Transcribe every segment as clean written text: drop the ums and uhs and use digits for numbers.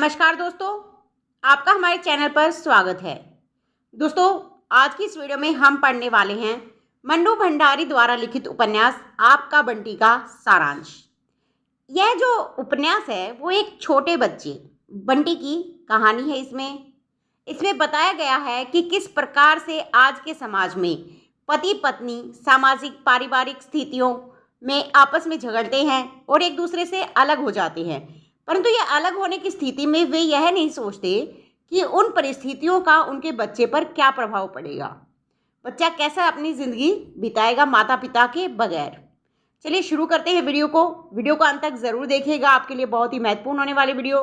नमस्कार दोस्तों, आपका हमारे चैनल पर स्वागत है। दोस्तों, आज की इस वीडियो में हम पढ़ने वाले हैं मन्नू भंडारी द्वारा लिखित उपन्यास आपका बंटी का सारांश। यह जो उपन्यास है वो एक छोटे बच्चे बंटी की कहानी है। इसमें बताया गया है कि किस प्रकार से आज के समाज में पति पत्नी सामाजिक पारिवारिक स्थितियों में आपस में झगड़ते हैं और एक दूसरे से अलग हो जाते हैं, परंतु ये अलग होने की स्थिति में वे यह नहीं सोचते कि उन परिस्थितियों का उनके बच्चे पर क्या प्रभाव पड़ेगा, बच्चा कैसा अपनी ज़िंदगी बिताएगा माता पिता के बगैर। चलिए शुरू करते हैं वीडियो को अंत तक ज़रूर देखिएगा, आपके लिए बहुत ही महत्वपूर्ण होने वाली वीडियो।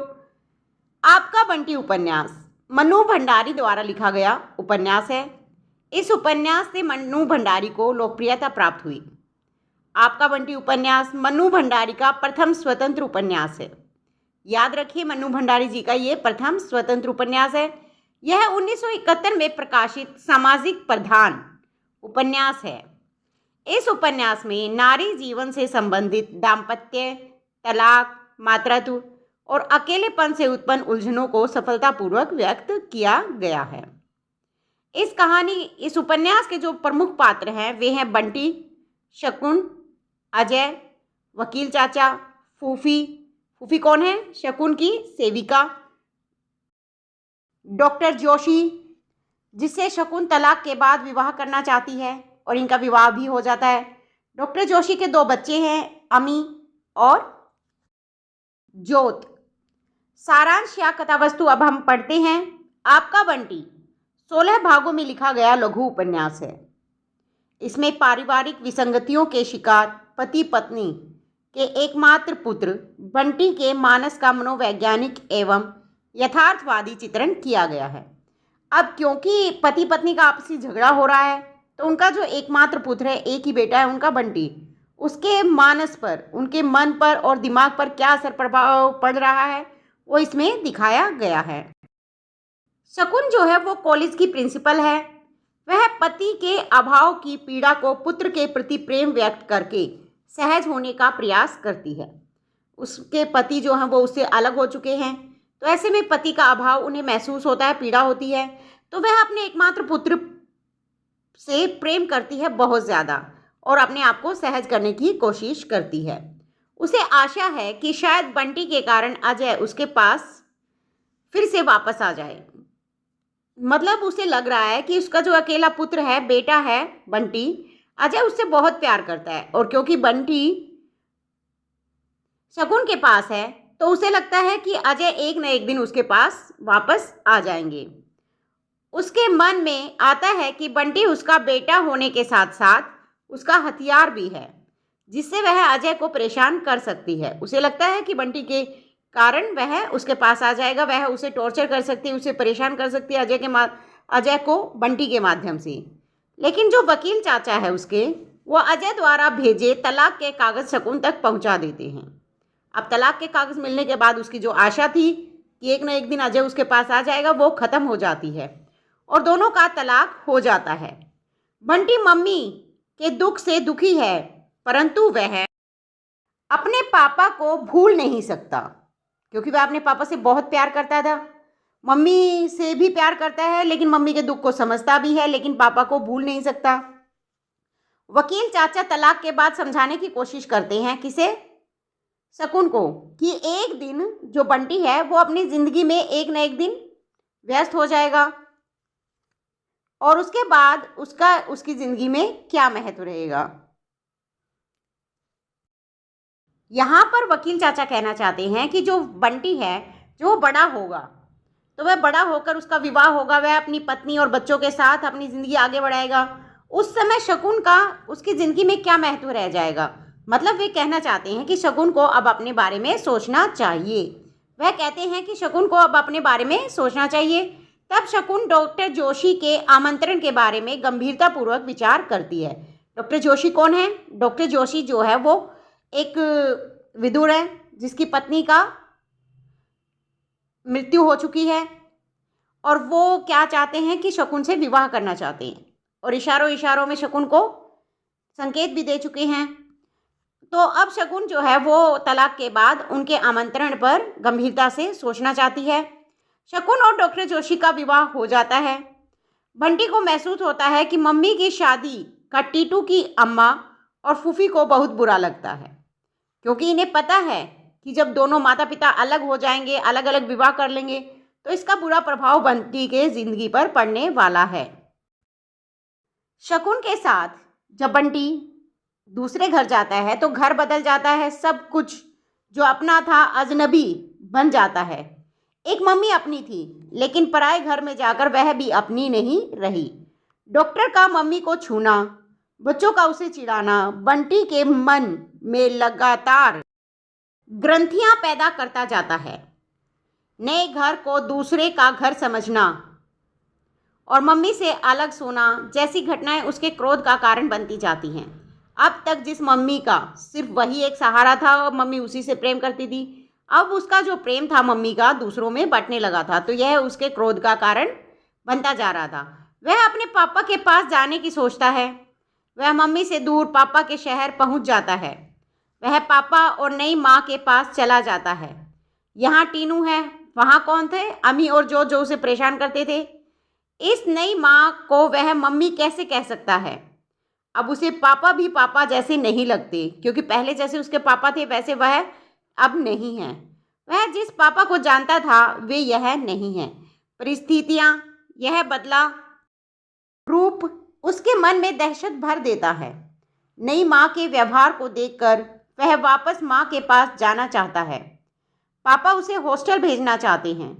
आपका बंटी उपन्यास मन्नू भंडारी द्वारा लिखा गया उपन्यास है। इस उपन्यास से मन्नू भंडारी को लोकप्रियता प्राप्त हुई। आपका बंटी उपन्यास मन्नू भंडारी का प्रथम स्वतंत्र उपन्यास है। याद रखिए, मन्नू भंडारी जी का ये प्रथम स्वतंत्र उपन्यास है। यह 1971 में प्रकाशित सामाजिक प्रधान उपन्यास है। इस उपन्यास में नारी जीवन से संबंधित दाम्पत्य, तलाक, मातृत्व और अकेलेपन से उत्पन्न उलझनों को सफलतापूर्वक व्यक्त किया गया है। इस उपन्यास के जो प्रमुख पात्र हैं वे हैं बंटी, शकुन, अजय, वकील चाचा, फूफी कौन है? शकुन की सेविका, डॉक्टर जोशी जिससे शकुन तलाक के बाद विवाह करना चाहती है और इनका विवाह भी हो जाता है। डॉक्टर जोशी के 2 बच्चे हैं, अमी और ज्योत। सारांश या कथावस्तु अब हम पढ़ते हैं। आपका बंटी 16 भागों में लिखा गया लघु उपन्यास है। इसमें पारिवारिक विसंगतियों के शिकार पति पत्नी के एकमात्र पुत्र बंटी के मानस का मनोवैज्ञानिक एवं यथार्थवादी चित्रण किया गया है। अब क्योंकि पति पत्नी का आपसी झगड़ा हो रहा है तो उनका जो एकमात्र पुत्र है, एक ही बेटा है उनका बंटी, उसके मानस पर, उनके मन पर और दिमाग पर क्या असर प्रभाव पड़ रहा है वो इसमें दिखाया गया है। शकुन जो है वो कॉलेज की प्रिंसिपल है। वह पति के अभाव की पीड़ा को पुत्र के प्रति प्रेम व्यक्त करके सहज होने का प्रयास करती है। उसके पति जो हैं वो उससे अलग हो चुके हैं, तो ऐसे में पति का अभाव उन्हें महसूस होता है, पीड़ा होती है, तो वह अपने एकमात्र पुत्र से प्रेम करती है बहुत ज़्यादा और अपने आप को सहज करने की कोशिश करती है। उसे आशा है कि शायद बंटी के कारण अजय उसके पास फिर से वापस आ जाए। मतलब उसे लग रहा है कि उसका जो अकेला पुत्र है, बेटा है बंटी, अजय उससे बहुत प्यार करता है और क्योंकि बंटी शकुन के पास है तो उसे लगता है कि अजय एक न एक दिन उसके पास वापस आ जाएंगे। उसके मन में आता है कि बंटी उसका बेटा होने के साथ साथ उसका हथियार भी है जिससे वह अजय को परेशान कर सकती है। उसे लगता है कि बंटी के कारण वह उसके पास आ जाएगा, वह उसे टॉर्चर कर सकती है, उसे परेशान कर सकती है अजय को बंटी के माध्यम से। लेकिन जो वकील चाचा है उसके, वो अजय द्वारा भेजे तलाक के कागज़ शकुन तक पहुंचा देते हैं। अब तलाक के कागज़ मिलने के बाद उसकी जो आशा थी कि एक न एक दिन अजय उसके पास आ जाएगा वो ख़त्म हो जाती है और दोनों का तलाक हो जाता है। बंटी मम्मी के दुख से दुखी है, परंतु वह अपने पापा को भूल नहीं सकता क्योंकि वह अपने पापा से बहुत प्यार करता था। मम्मी से भी प्यार करता है लेकिन मम्मी के दुख को समझता भी है, लेकिन पापा को भूल नहीं सकता। वकील चाचा तलाक के बाद समझाने की कोशिश करते हैं, किसे? शकुन को, कि एक दिन जो बंटी है वो अपनी ज़िंदगी में एक न एक दिन व्यस्त हो जाएगा और उसके बाद उसकी ज़िंदगी में क्या महत्व रहेगा। यहाँ पर वकील चाचा कहना चाहते हैं कि जो बंटी है, जो बड़ा होगा तो वह बड़ा होकर उसका विवाह होगा, वह अपनी पत्नी और बच्चों के साथ अपनी ज़िंदगी आगे बढ़ाएगा। उस समय शकुन का उसकी ज़िंदगी में क्या महत्व रह जाएगा। मतलब वे कहना चाहते हैं कि शकुन को अब अपने बारे में सोचना चाहिए। वह कहते हैं कि शकुन को अब अपने बारे में सोचना चाहिए। तब शकुन डॉक्टर जोशी के आमंत्रण के बारे में गंभीरतापूर्वक विचार करती है। डॉक्टर जोशी कौन है? डॉक्टर जोशी जो है वो एक विदुर है जिसकी पत्नी का मृत्यु हो चुकी है और वो क्या चाहते हैं कि शकुन से विवाह करना चाहते हैं और इशारों इशारों में शकुन को संकेत भी दे चुके हैं। तो अब शकुन जो है वो तलाक के बाद उनके आमंत्रण पर गंभीरता से सोचना चाहती है। शकुन और डॉक्टर जोशी का विवाह हो जाता है। बंटी को महसूस होता है कि मम्मी की शादी का टीटू की अम्मा और फूफी को बहुत बुरा लगता है, क्योंकि इन्हें पता है कि जब दोनों माता पिता अलग हो जाएंगे, अलग अलग विवाह कर लेंगे, तो इसका बुरा प्रभाव बंटी के जिंदगी पर पड़ने वाला है। शकुन के साथ जब बंटी दूसरे घर जाता है तो घर बदल जाता है। सब कुछ जो अपना था अजनबी बन जाता है। एक मम्मी अपनी थी, लेकिन पराए घर में जाकर वह भी अपनी नहीं रही। डॉक्टर का मम्मी को छूना, बच्चों का उसे चिढ़ाना बंटी के मन में लगातार ग्रंथियां पैदा करता जाता है। नए घर को दूसरे का घर समझना और मम्मी से अलग सोना जैसी घटनाएं उसके क्रोध का कारण बनती जाती हैं। अब तक जिस मम्मी का सिर्फ वही एक सहारा था और मम्मी उसी से प्रेम करती थी, अब उसका जो प्रेम था मम्मी का दूसरों में बंटने लगा था, तो यह उसके क्रोध का कारण बनता जा रहा था। वह अपने पापा के पास जाने की सोचता है। वह मम्मी से दूर पापा के शहर पहुंच जाता है। वह पापा और नई माँ के पास चला जाता है। यहाँ टीनू है, वहाँ कौन थे? अमी और जो उसे परेशान करते थे। इस नई माँ को वह मम्मी कैसे कह सकता है? अब उसे पापा भी पापा जैसे नहीं लगते, क्योंकि पहले जैसे उसके पापा थे वैसे वह अब नहीं हैं। वह जिस पापा को जानता था वे यह नहीं हैं। परिस्थितियाँ, यह बदला रूप उसके मन में दहशत भर देता है। नई माँ के व्यवहार को देखकर वह वापस माँ के पास जाना चाहता है। पापा उसे हॉस्टल भेजना चाहते हैं,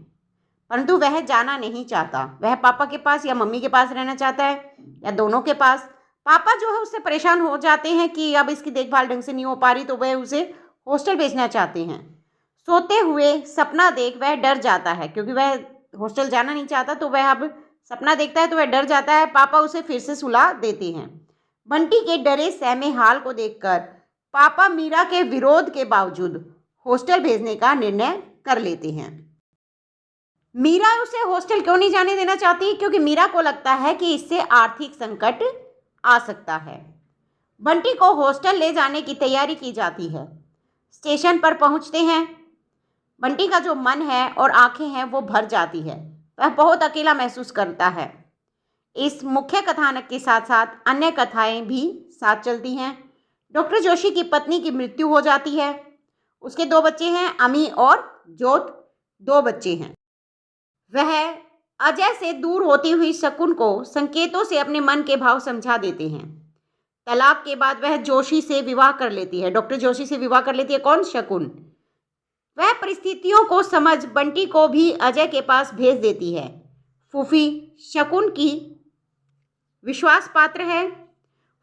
परंतु वह जाना नहीं चाहता। वह पापा के पास या मम्मी के पास रहना चाहता है, या दोनों के पास। पापा जो है उससे परेशान हो जाते हैं कि अब इसकी देखभाल ढंग से नहीं हो पा रही, तो वह उसे हॉस्टल भेजना चाहते हैं। सोते हुए सपना देख वह डर जाता है, क्योंकि वह हॉस्टल जाना नहीं चाहता, तो वह अब सपना देखता है तो वह डर जाता है। पापा उसे फिर से सुला देते हैं। बंटी के डरे सहमे हाल को देखकर पापा मीरा के विरोध के बावजूद हॉस्टल भेजने का निर्णय कर लेते हैं। मीरा उसे हॉस्टल क्यों नहीं जाने देना चाहती? क्योंकि मीरा को लगता है कि इससे आर्थिक संकट आ सकता है। बंटी को हॉस्टल ले जाने की तैयारी की जाती है। स्टेशन पर पहुंचते हैं। बंटी का जो मन है और आंखें हैं वो भर जाती है। वह बहुत अकेला महसूस करता है। इस मुख्य कथानक के साथ साथ अन्य कथाएं भी साथ चलती हैं। डॉक्टर जोशी की पत्नी की मृत्यु हो जाती है। उसके 2 बच्चे हैं, अमी और जोत 2 बच्चे हैं। वह अजय से दूर होती हुई शकुन को संकेतों से अपने मन के भाव समझा देते हैं। तलाक के बाद वह जोशी से विवाह कर लेती है। डॉक्टर जोशी से विवाह कर लेती है। कौन? शकुन। वह परिस्थितियों को समझ बंटी को भी अजय के पास भेज देती है। फूफी शकुन की विश्वास पात्र है।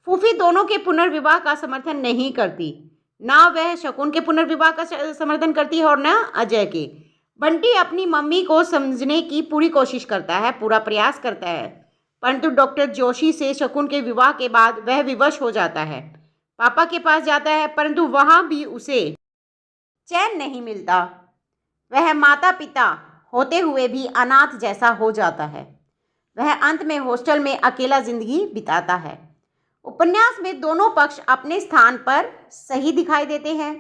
फूफी दोनों के पुनर्विवाह का समर्थन नहीं करती। ना वह शकुन के पुनर्विवाह का समर्थन करती है और ना अजय के। बंटी अपनी मम्मी को समझने की पूरी कोशिश करता है, पूरा प्रयास करता है, परंतु डॉक्टर जोशी से शकुन के विवाह के बाद वह विवश हो जाता है। पापा के पास जाता है, परंतु वहाँ भी उसे चैन नहीं मिलता। वह माता पिता होते हुए भी अनाथ जैसा हो जाता है। वह अंत में हॉस्टल में अकेला जिंदगी बिताता है। उपन्यास में दोनों पक्ष अपने स्थान पर सही दिखाई देते हैं।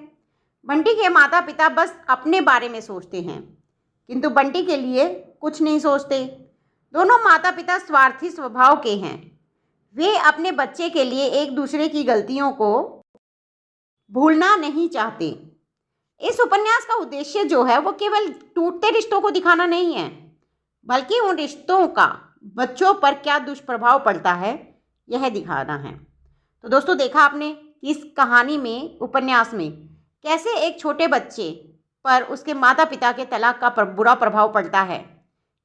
बंटी के माता पिता बस अपने बारे में सोचते हैं, किंतु बंटी के लिए कुछ नहीं सोचते। दोनों माता पिता स्वार्थी स्वभाव के हैं। वे अपने बच्चे के लिए एक दूसरे की गलतियों को भूलना नहीं चाहते। इस उपन्यास का उद्देश्य जो है वो केवल टूटते रिश्तों को दिखाना नहीं है, बल्कि उन रिश्तों का बच्चों पर क्या दुष्प्रभाव पड़ता है यह दिखाना है। तो दोस्तों, देखा आपने कि इस कहानी में, उपन्यास में, कैसे एक छोटे बच्चे पर उसके माता पिता के तलाक का बुरा प्रभाव पड़ता है,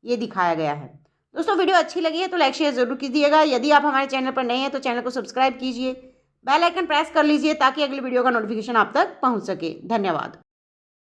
ये दिखाया गया है। दोस्तों, वीडियो अच्छी लगी है तो लाइक शेयर ज़रूर कीजिएगा। यदि आप हमारे चैनल पर नए हैं तो चैनल को सब्सक्राइब कीजिए, बेल आइकन प्रेस कर लीजिए ताकि अगली वीडियो का नोटिफिकेशन आप तक पहुंच सके। धन्यवाद।